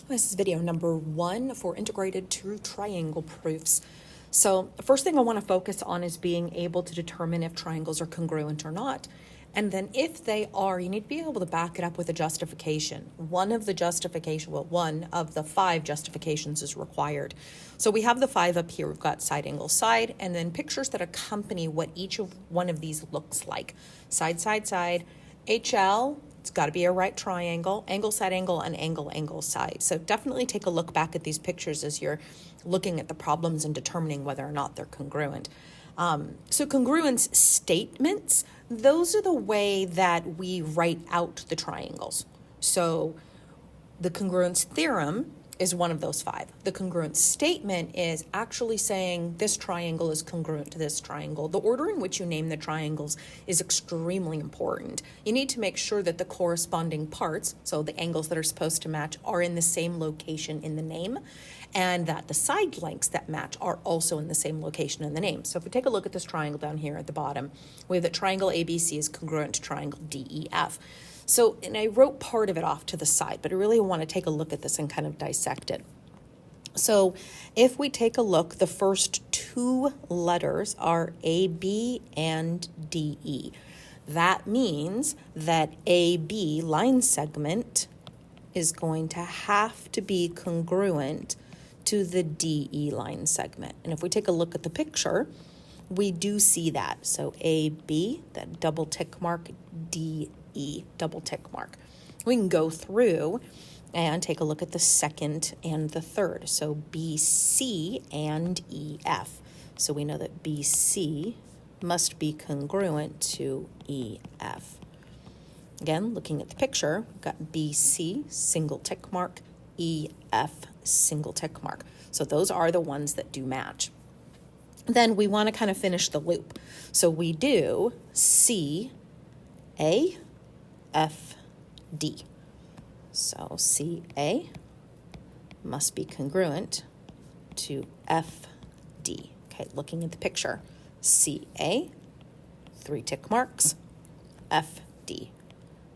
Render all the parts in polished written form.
This is video number 1 for integrated true triangle proofs. So the first thing I want to focus on is being able to determine if triangles are congruent or not. And then if they are, you need to be able to back it up with a justification. One of the 5 justifications is required. So we have the 5 up here. We've got side, angle, side, and then pictures that accompany what each of one of these looks like. Side, side, side, HL. It's got to be a right triangle, angle, side, angle, and angle, angle, side. So definitely take a look back at these pictures as you're looking at the problems and determining whether or not they're congruent. So congruence statements, those are the way that we write out the triangles. So the congruence theorem is one of those 5. The congruence statement is actually saying this triangle is congruent to this triangle. The order in which you name the triangles is extremely important. You need to make sure that the corresponding parts, so the angles that are supposed to match, are in the same location in the name, and that the side lengths that match are also in the same location in the name. So if we take a look at this triangle down here at the bottom, we have that triangle ABC is congruent to triangle DEF. So, and I wrote part of it off to the side, but I really want to take a look at this and kind of dissect it. So if we take a look, the first 2 letters are AB and DE. That means that AB line segment is going to have to be congruent to the DE line segment. And if we take a look at the picture, we do see that. So AB, that double tick mark, DE, double tick mark. We can go through and take a look at the second and the third. So BC and EF. So we know that BC must be congruent to EF. Again, looking at the picture, we've got BC, single tick mark, EF, single tick mark. So those are the ones that do match. Then we want to kind of finish the loop. So we do CA, FD. So CA must be congruent to FD. Okay, looking at the picture, CA, 3 tick marks, FD,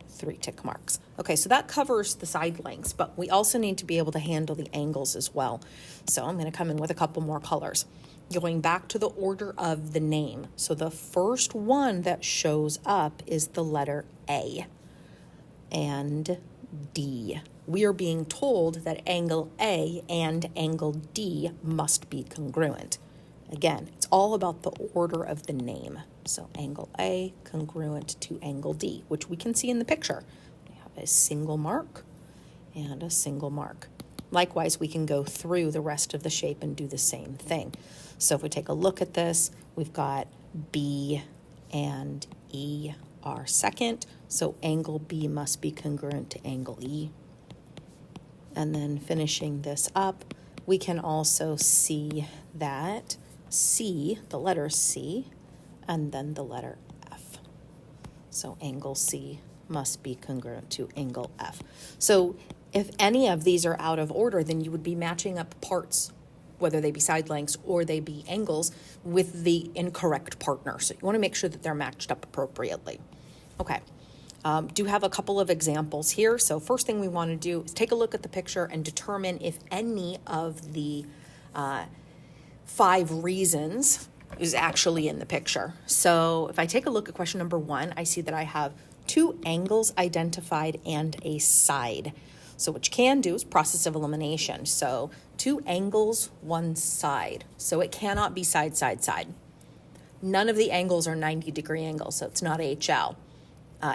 3 tick marks. Okay, so that covers the side lengths, but we also need to be able to handle the angles as well. So I'm going to come in with a couple more colors. Going back to the order of the name. So the first one that shows up is the letter A and D. We are being told that angle A and angle D must be congruent. Again, it's all about the order of the name. So angle A congruent to angle D, which we can see in the picture. We have a single mark and a single mark. Likewise, we can go through the rest of the shape and do the same thing. So if we take a look at this, we've got B and E are second. So angle B must be congruent to angle E. And then finishing this up, we can also see that C, the letter C, and then the letter F. So angle C must be congruent to angle F. So if any of these are out of order, then you would be matching up parts, whether they be side lengths or they be angles, with the incorrect partner. So you want to make sure that they're matched up appropriately. Okay, do have a couple of examples here. So first thing we want to do is take a look at the picture and determine if any of the 5 reasons is actually in the picture. So if I take a look at question number 1, I see that I have 2 angles identified and a side. So what you can do is process of elimination. So 2 angles, 1 side. So it cannot be side, side, side. None of the angles are 90-degree angles, so it's not HL.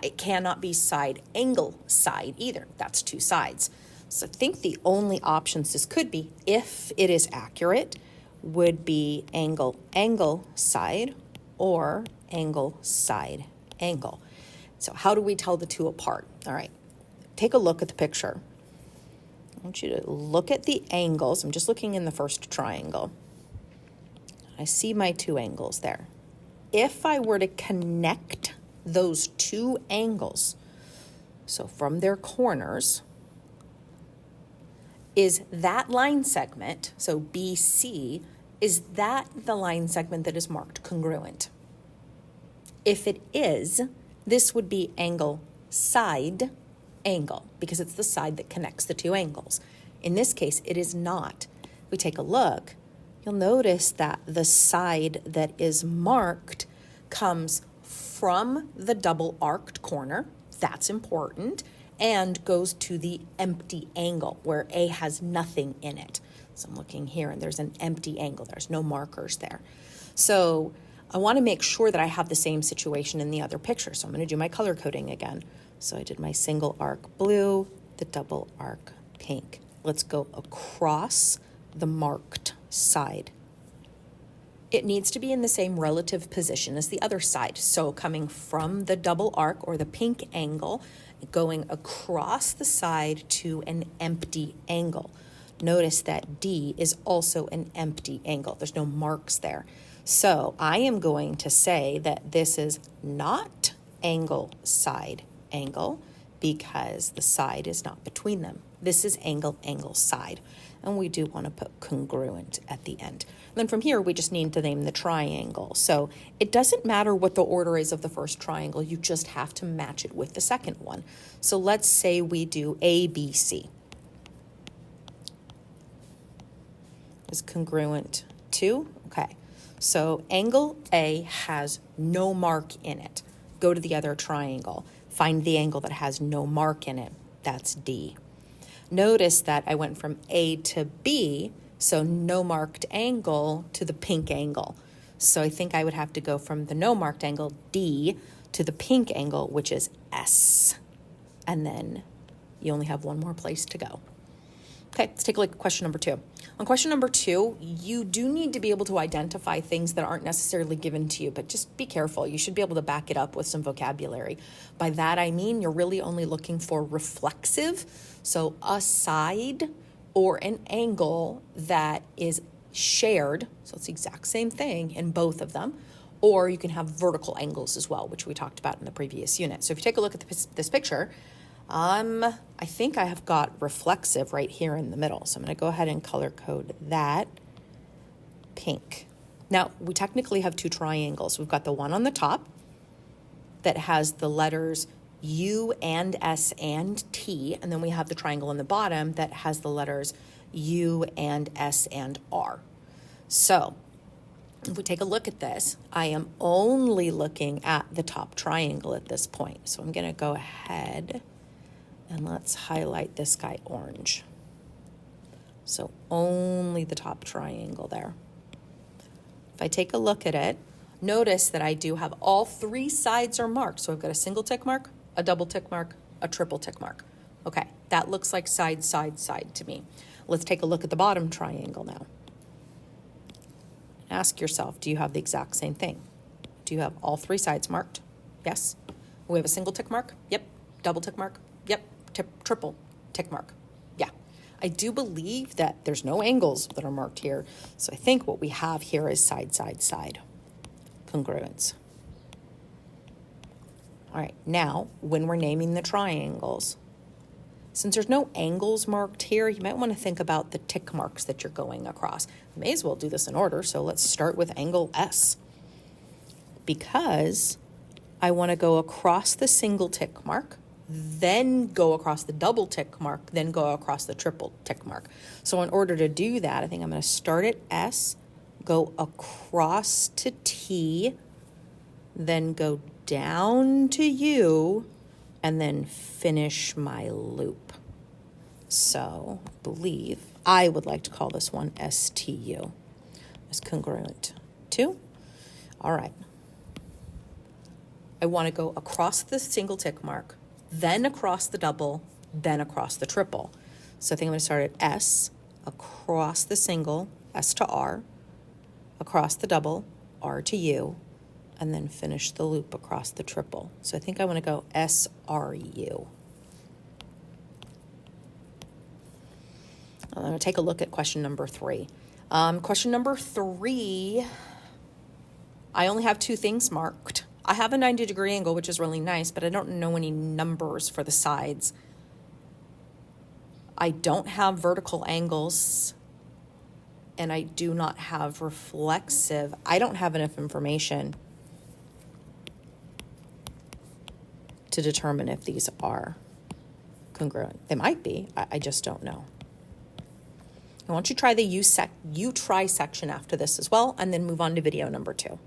It cannot be side, angle, side either. That's 2 sides. So I think the only options this could be, if it is accurate, would be angle, angle, side, or angle, side, angle. So how do we tell the 2 apart? All right, take a look at the picture. I want you to look at the angles. I'm just looking in the first triangle. I see my 2 angles there. If I were to connect those 2 angles, so from their corners, is that line segment, so BC, is that the line segment that is marked congruent? If it is, this would be angle side angle, because it's the side that connects the 2 angles. In this case, it is not. If we take a look, you'll notice that the side that is marked comes from the double arced corner. That's important. And goes to the empty angle where A has nothing in it. So I'm looking here and there's an empty angle. There's no markers there. So I want to make sure that I have the same situation in the other picture. So I'm going to do my color coding again. So I did my single arc blue, the double arc pink. Let's go across the marked side. It needs to be in the same relative position as the other side. So coming from the double arc or the pink angle, going across the side to an empty angle. Notice that D is also an empty angle. There's no marks there. So I am going to say that this is not angle, side, angle, because the side is not between them. This is angle, angle, side. And we do want to put congruent at the end. And then from here, we just need to name the triangle. So it doesn't matter what the order is of the first triangle, you just have to match it with the second one. So let's say we do ABC. Is congruent to? Okay. So angle A has no mark in it. Go to the other triangle. Find the angle that has no mark in it. That's D. Notice that I went from A to B, so no marked angle to the pink angle. So I think I would have to go from the no marked angle, D, to the pink angle, which is S. And then you only have one more place to go. Okay, let's take a look at question number 2. On question number 2, you do need to be able to identify things that aren't necessarily given to you, but just be careful. You should be able to back it up with some vocabulary. By that I mean you're really only looking for reflexive, so a side or an angle that is shared, so it's the exact same thing in both of them, or you can have vertical angles as well, which we talked about in the previous unit. So if you take a look at this picture, I think I have got reflexive right here in the middle. So I'm going to go ahead and color code that pink. Now, we technically have 2 triangles. We've got the one on the top that has the letters U and S and T, and then we have the triangle on the bottom that has the letters U and S and R. So if we take a look at this, I am only looking at the top triangle at this point. So I'm going to go ahead and let's highlight this guy orange. So only the top triangle there. If I take a look at it, notice that I do have all 3 sides are marked. So I've got a single tick mark, a double tick mark, a triple tick mark. Okay, that looks like side, side, side to me. Let's take a look at the bottom triangle now. Ask yourself, do you have the exact same thing? Do you have all 3 sides marked? Yes. We have a single tick mark? Yep. Double tick mark? Yep. Triple tick mark. Yeah. I do believe that there's no angles that are marked here. So I think what we have here is side, side, side. Congruence. All right. Now, when we're naming the triangles, since there's no angles marked here, you might want to think about the tick marks that you're going across. You may as well do this in order. So let's start with angle S. Because I want to go across the single tick mark, then go across the double tick mark, then go across the triple tick mark. So in order to do that, I think I'm going to start at S, go across to T, then go down to U, and then finish my loop. So I believe I would like to call this one STU. It's congruent to. All right. I want to go across the single tick mark, then across the double, then across the triple. So I think I'm going to start at S, across the single, S to R, across the double, R to U, and then finish the loop across the triple. So I think I want to go SRU. I'm going to take a look at question number 3. Question number 3, I only have 2 things marked. I have a 90-degree angle, which is really nice, but I don't know any numbers for the sides. I don't have vertical angles, and I do not have reflexive. I don't have enough information to determine if these are congruent. They might be. I just don't know. I want you to try the you try section after this as well, and then move on to video number 2.